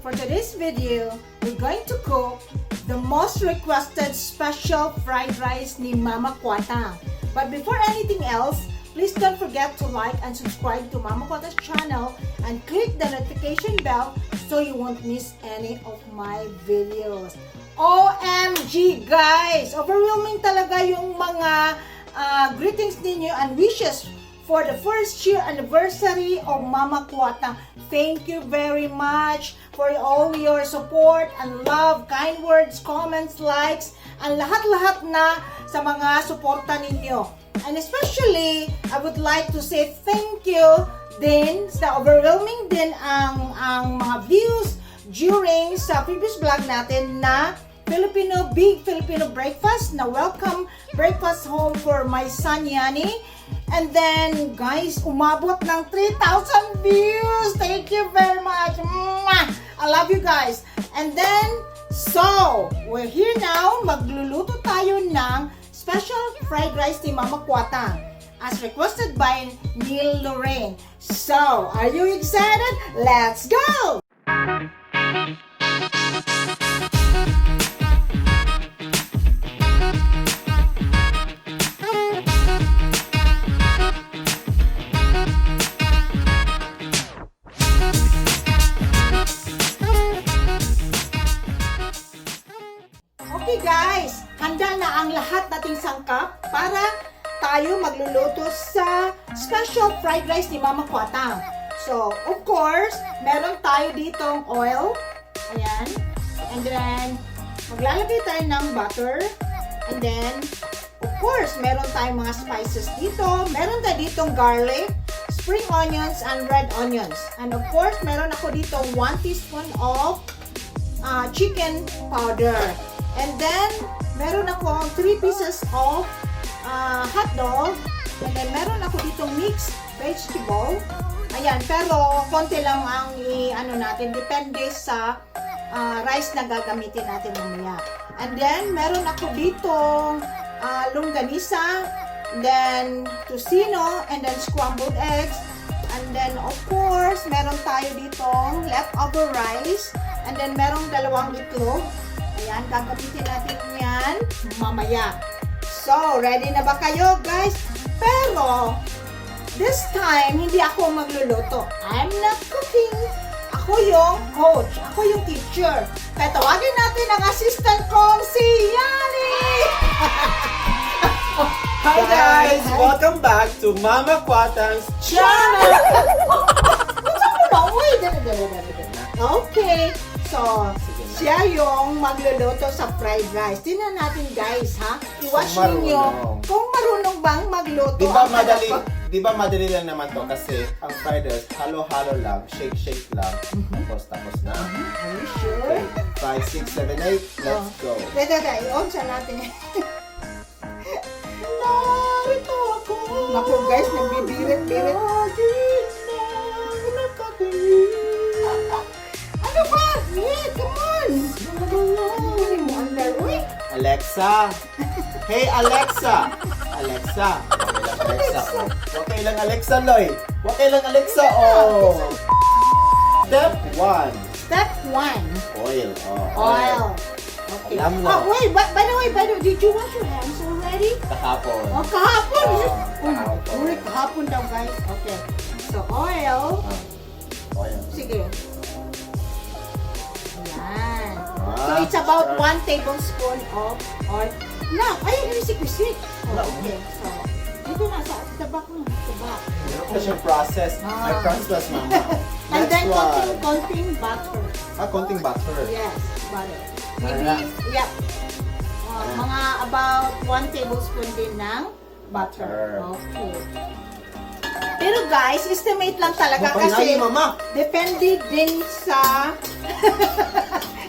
For today's video, we're going to cook the most requested special fried rice ni Mama Quatang. But before anything else, please don't forget to like and subscribe to Mama Quatang's channel and click the notification bell so you won't miss any of my videos. OMG guys! Overwhelming talaga yung mga greetings ninyo and wishes for the first year anniversary of Mama Quatang. Thank you very much for all your support and love, kind words, comments, likes, and lahat-lahat na sa mga suporta ninyo. And especially, I would like to say thank you din sa overwhelming din ang mga views during sa previous vlog natin na Big Filipino breakfast na welcome breakfast home for my son Yani. And then guys, umabot ng 3,000 views. Thank you very much. Mwah! I love you guys. And then, so, we're here now. Magluluto tayo ng special fried rice ni Mama Quatang as requested by Neil Lorraine. So, are you excited? Let's go! Okay guys, handa na ang lahat nating sangkap para tayo magluluto sa special fried rice ni Mama Quatang. So, of course, meron tayo ditong oil. Ayan. And then, maglalagay tayo ng butter. And then, of course, meron tayong mga spices dito. Meron tayo ditong garlic, spring onions, and red onions. And of course, meron ako ditong 1 teaspoon of chicken powder. And then, meron ako 3 pieces of hot dog. And then, meron ako ditong mixed vegetable. Ayan, pero konti lang ang ano natin, depende sa rice na gagamitin natin mamaya. And then, meron ako ditong longganisa, then tocino, and then scrambled eggs. And then, of course, meron tayo ditong leftover rice. And then, merong 2 itlog. Ayan, gagamitin natin yan mamaya. So, ready na ba kayo, guys? Pero, this time, hindi ako magluluto. I'm not cooking. Ako yung coach. Ako yung teacher. Kaya tawagin natin ang assistant kong si Yani! Hi guys! Welcome back to Mama Quatang's channel! Okay, so, siya yung magluluto sa fried rice. Tingnan natin guys, ha? I-watch ninyo kung marunong bang magluto. Di ba madali lang naman to kasi ang fried rice, halo-halo lang, shake lang, tapos na. Are you sure? Okay, 5, 6, 7, 8, let's go. Teka, i-on siya natin. Narito ako. Naku guys, nagbibirit-birit. Ano ba? Yeah, come on! Kunin mo ang laroy. Alexa! Hey Alexa! Alexa! Okay lang Alexa, Loy! Okay lang Alexa, oh! Step 1. Step 1. Oil. Oil. Okay. Alam mo. Oh, wait, by the way, did you wash your hands already? Kahapon. Oh, kahapon! Kahapon. Uy, kahapon daw, guys. Okay. So, oil. Oil. Sige. Ayan. So, Ah, it's about sure. 1 tablespoon of oil. No, ayun, risik-risik. No. Okay, so, dito na, sa tabak mo. Tabak. That's your process. My process, Mama. And Next then, one. konting butter. Konting butter. Yes, butter. Alright. Maybe, yep. Mga about 1 tablespoon din ng butter. Okay. Pero guys, estimate lang talaga kasi Mama. depende din sa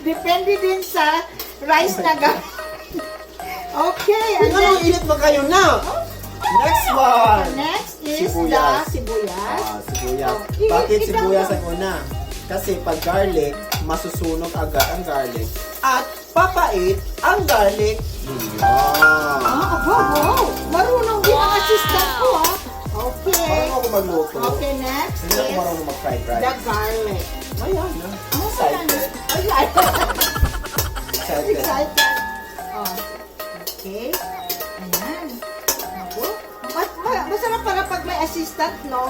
depende din sa rice na Okay, and then Init ba kayo na? Next one. next is Sibuyas. the sibuyas. Sibuyas. Okay, Bakit ikaw sibuyas na. ang una? Kasi pag garlic, masusunog agad ang garlic. At papait ang garlic. Wow! Marunong din ang assistant ko, ha? Okay. Marunong ako magluto. Okay, next Hindi ako is marunong mag-fried rice. the garlic. Ayan na. Oh, excited. Ayan. Excited. Excited. Oh. Okay. Ayan. Ako. Masarap para pag may assistant, no?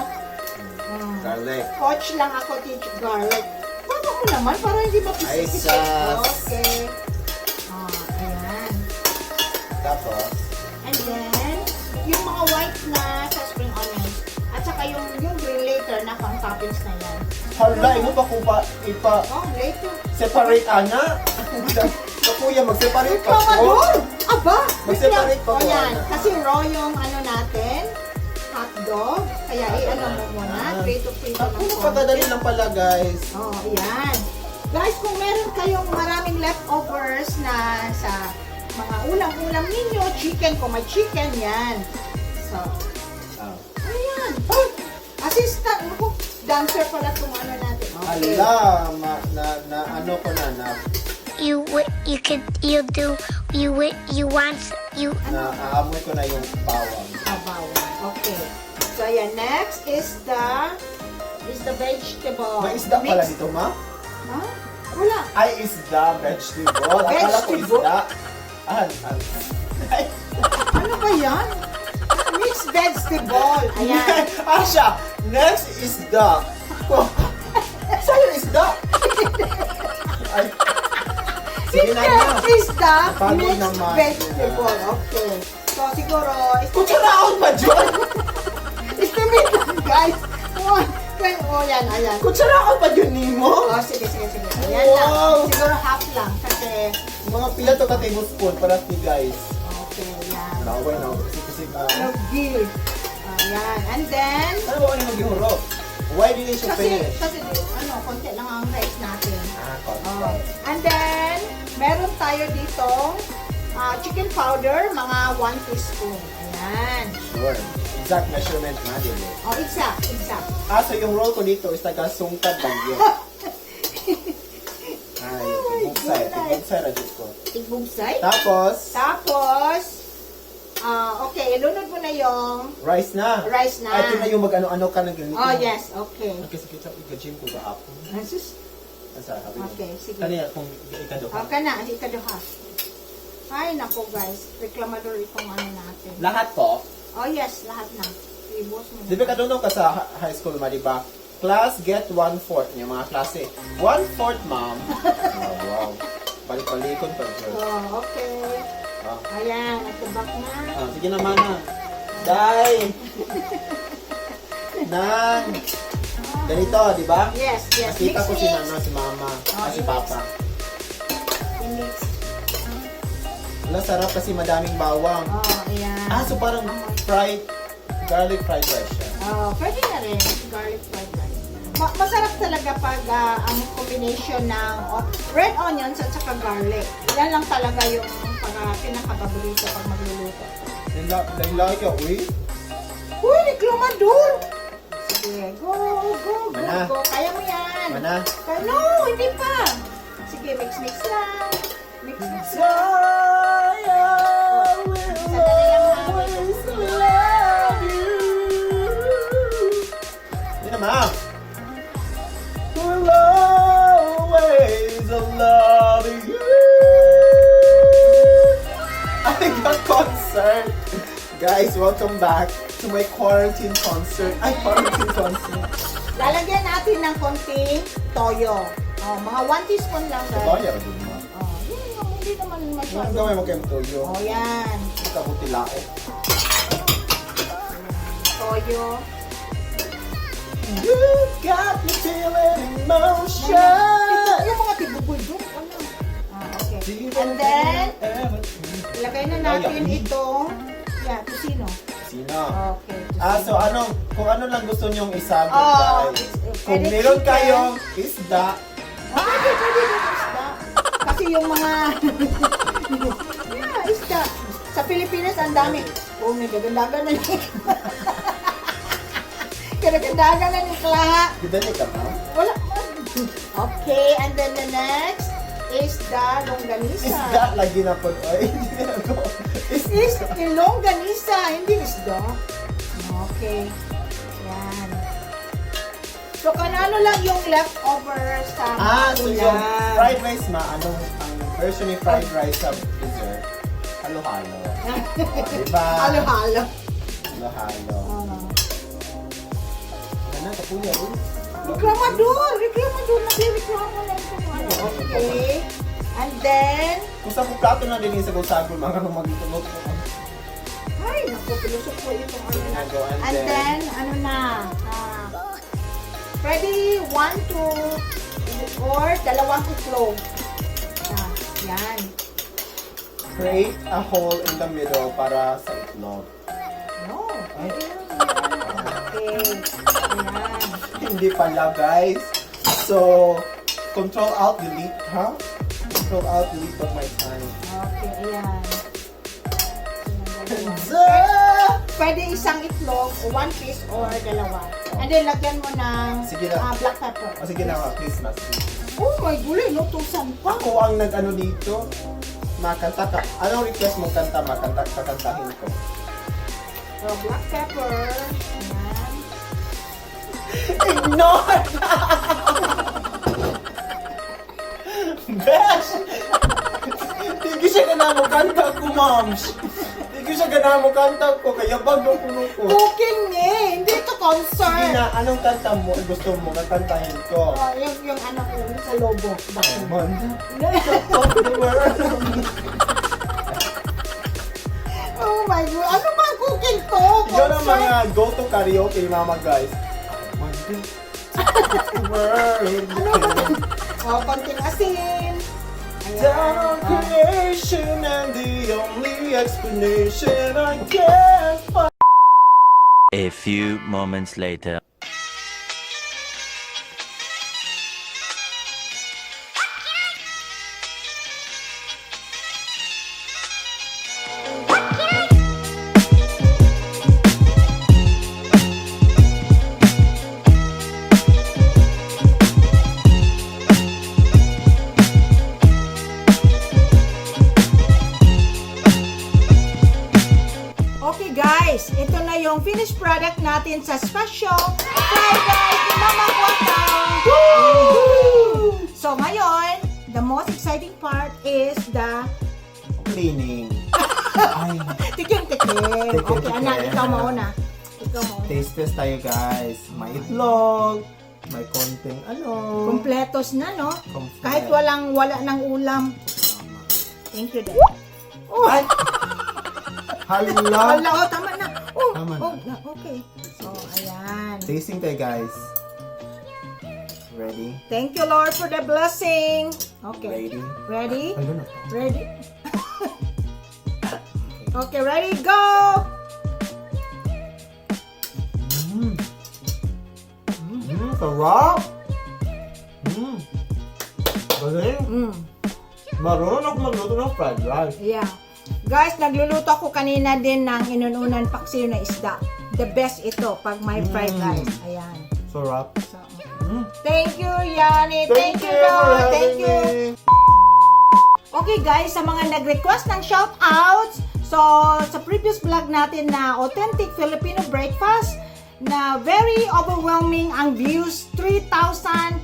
Garlic. Coach lang ako, teach garlic. Baba mo naman, para hindi Ay, mapisik-pisik. sus. Okay. Ayan. Tapos, And then, yung mga white na sa spring onions. At saka yung green later na pang toppings na yan. hala, ino pa kung ipa Oh, later. separate ana. Kuya, mag-separate pa ko. Kamador! Aba! Mag-separate pa O ko, yan, ano? kasi raw yung ano natin, hotdog. Kaya i-ano mo muna, prito-prito ng Ako, pagkadali lang pala, guys. Oh, ayan. Guys, kung meron kayong maraming leftovers na sa mga ulam-ulam ninyo, chicken, kung may chicken, yan. So, Ah. ayan. Oh, assistant, ako, dancer pala itong ano natin. Okay. Ala, na ano ko na You naaamoy ko na yung bawang. Bawang. Okay. So, ayan. Next is the vegetable. May isda pala mix. dito, ma? Ha? Wala. Ay, isda, vegetable. Akala ko Vegetable? isda. Ay, Ano ba yan? Mixed vegetable. Ayan. Asha, next isda. Sa'yo isda? Ay, sige na na. Next is the Napagod mixed naman. vegetable. Okay. So, siguro, Kutsaraon pa dyan? estimate lang, guys. Oh, yan, ayan. Kutsaraon pa dyan ni mo? Oh, sige. Ayan Wow. lang. Siguro half lang kasi, Mga pila to ka tablespoon para ti guys. okay, yan. Naway na, kisik Lagi. Ayan. And then, ano ba ano maghihurot? Why didn't you finish? kasi, konti lang ang rice natin. Oh. Contact. And then, meron tayo dito chicken powder, mga 1 teaspoon. Ayan. Sure. Exact measurement na din eh. Oh, exact. So yung roll ko dito is taga-sungkad lang yun. Ay, tibugsay radyo ko. Tigbungsay. Tapos, Okay, ilunod mo na yung rice na. rice na. Ay, ito na yung mag-ano-ano ka ng ganito. Oh, yes. Okay. Okay, sige, ika-gym ko kahapon. Asus. Asa, habi mo. Okay, sige. Kaniya, kung ikado ka. Okay na, hindi ka duha. Ay, nako guys. Reklamador itong ano natin. Lahat po, Oh, yes. Lahat na. Ibos mo. di ba kadunong ka sa high school, ma, di ba? Class get 1/4 niya, mga klase. 1/4, ma'am. Oh, wow. Balik-balikon pa dyan. Oh, okay. Ah. Ayan, natubak na. Sige naman na. Day! Nang! Ganito, di ba? Yes. Nakita ko si Mix. Nano, si Mama, si yes. Papa. I-mix. Wala, sarap kasi madaming bawang. Oh, ayan. So parang garlic fried rice siya. Oh, pwede na rin. Garlic fried rice. Masarap talaga pag ang combination ng red onions at saka garlic. Yan lang talaga yung pinakapaborito pag magluluto. Nilaki ka, uy. Uy, reklamador! Sige, go. Mana? Kaya mo yan. Mana? No, hindi pa. Sige, mix lang. Mix lang. Yun na, ma'am. Will always love you. I got concert. Guys, welcome back to my quarantine concert. Quarantine concert. Lalagyan natin ng konting toyo. Oh, mga 1 teaspoon lang, guys. Kaya, din mo. Oh, yun, hindi naman Ang masyado. gawin mo kayo tuyo. Oh, yan. Ikabuti lao. Toyo. You got me feeling emotion. Yung mga tibuboy doon. Ano? Okay. And then, ilagay na natin itong, tusino. Sino? Okay. So ano, kung ano lang gusto nyong isabot, Oh, guys. it's- Kung pwede meron chicken. kayong isda, Pwede yung isda. Kasi yung mga, isda. Sa Pilipinas, ang dami. Oh, may dagandagan na niya. Dagandagan na ni Kla. gidali ka na. Wala. Okay, and then the next is the longganisa. Isda lagi na po. Ay, hindi na ako. Is longganisa, hindi isda. Okay. Yan. So, kanano lang yung leftover sa So ulam. yung fried rice anong ang version ni fried rice sa dessert? Halo-halo. Diba? Halo-halo. Halo-halo. Ano, kapuya rin. Reklamador! Reklamador! Nagreklamo lang ito. Okay. And then, Kung sa plato na din sa gusagol, mga nung magtulog ko. ay, naku, pilusok ko itong ano na. And And then, ano na, ready, 1, 2, or dalawang itlog. Yan. Create a hole in the middle para sa itlog. No. Pwede lang yan. Okay. Ayan. Hindi pala, guys. So, Control-Alt-Delete, ha? Control-Alt-Delete of my time. Okay, ayan. Pwede isang itlog, o 1 piece, or dalawa. And then, lagyan mo ng Sige na. black pepper. O sige na, Christmas. Oh my gulay, lutusan pa. Ako ang nag-ano dito. Makanta ka. Anong request mong kanta? Kakantahin ko. So, black pepper. Ayan. Ignore! Besh! Hindi siya ganang mo kanta ko, moms. Hindi siya ganang mo kanta ko. Kaya bago ko ko. Cooking eh! Hindi ito Sige concern. na, anong kanta mo gusto mo kakantahin ko? Oh, yung anak ko, yung sa lobo. Diamond of the world. Oh my God. Ano ba ang cooking to? Yun ang mga go-to karaoke, mama guys. Diamond of the world. Ano ba? Oh, konting asin. Down on creation and the only explanation I can find. A few moments later. Okay guys, ito na yung finished product natin sa special fried rice ni Mama Quatang. So ngayon, the most exciting part is the Cleaning. Ay, tikim-tikim. Okay, anak, ikaw mauna. Ikaw mauna. taste test tayo guys. May itlog. May konting ano. Kompletos na, no? Complete. Kahit wala ng ulam. Thank you, Dad. Oh, Ay! Hala! wala, oh, tama na. Oh, Tama na. oh, okay. So, ayan. Tasting tayo guys. Ready? Thank you, Lord, for the blessing. Okay. Ready? Ready? Ayun na. Ready? Okay, ready, go! Sarap! Galing! Marunong ako magluto ng fried rice. Yeah. Guys, nagluluto ako kanina din ng inununan paksiw na isda. The best ito pag may fried rice. Ayan. Sarap. So, thank you, Yani. Thank you, for Lord. having Thank you. me. Okay guys, sa mga nag-request ng shoutouts, so sa previous vlog natin na authentic Filipino breakfast, na very overwhelming ang views, 3,057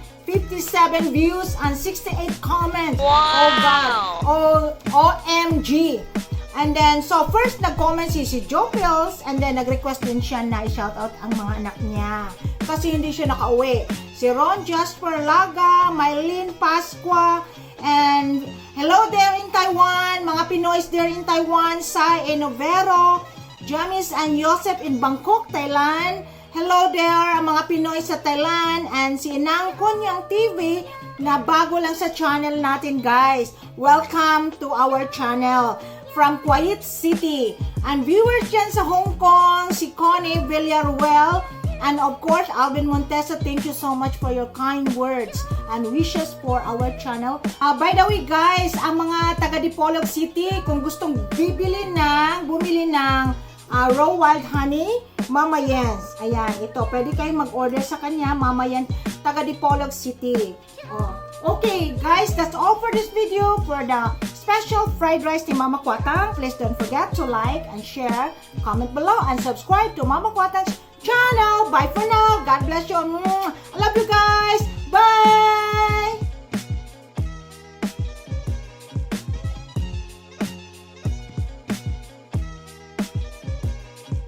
views and 68 comments. Wow! Oh God! OMG! And then, so first nag-comment si Joe Pills, and then nag-request din siya na i-shoutout ang mga anak niya. Kasi hindi siya nakauwi. Si Ron Jasper Laga, Mylene Pasqua, and hello there in Taiwan, mga Pinoys there in Taiwan, Sai Enovero, Jamis and Joseph in Bangkok, Thailand. Hello there, ang mga Pinoy sa Thailand, and si Inang Konyang TV na bago lang sa channel natin guys. Welcome to our channel from Kuwait City. And viewers dyan sa Hong Kong, si Connie Villaruel, and of course, Alvin Montesa, thank you so much for your kind words and wishes for our channel. By the way guys, ang mga taga Dipolog City, kung gustong bumili ng raw wild honey, Mama Yen's. Ayan, ito. Pwede kayong mag-order sa kanya, Mama Yen, taga Dipolog City. Oh. Okay, guys, that's all for this video for the special fried rice ni Mama Quatang. Please don't forget to like and share, comment below, and subscribe to Mama Quatang's channel. Bye for now. God bless you. I love you guys.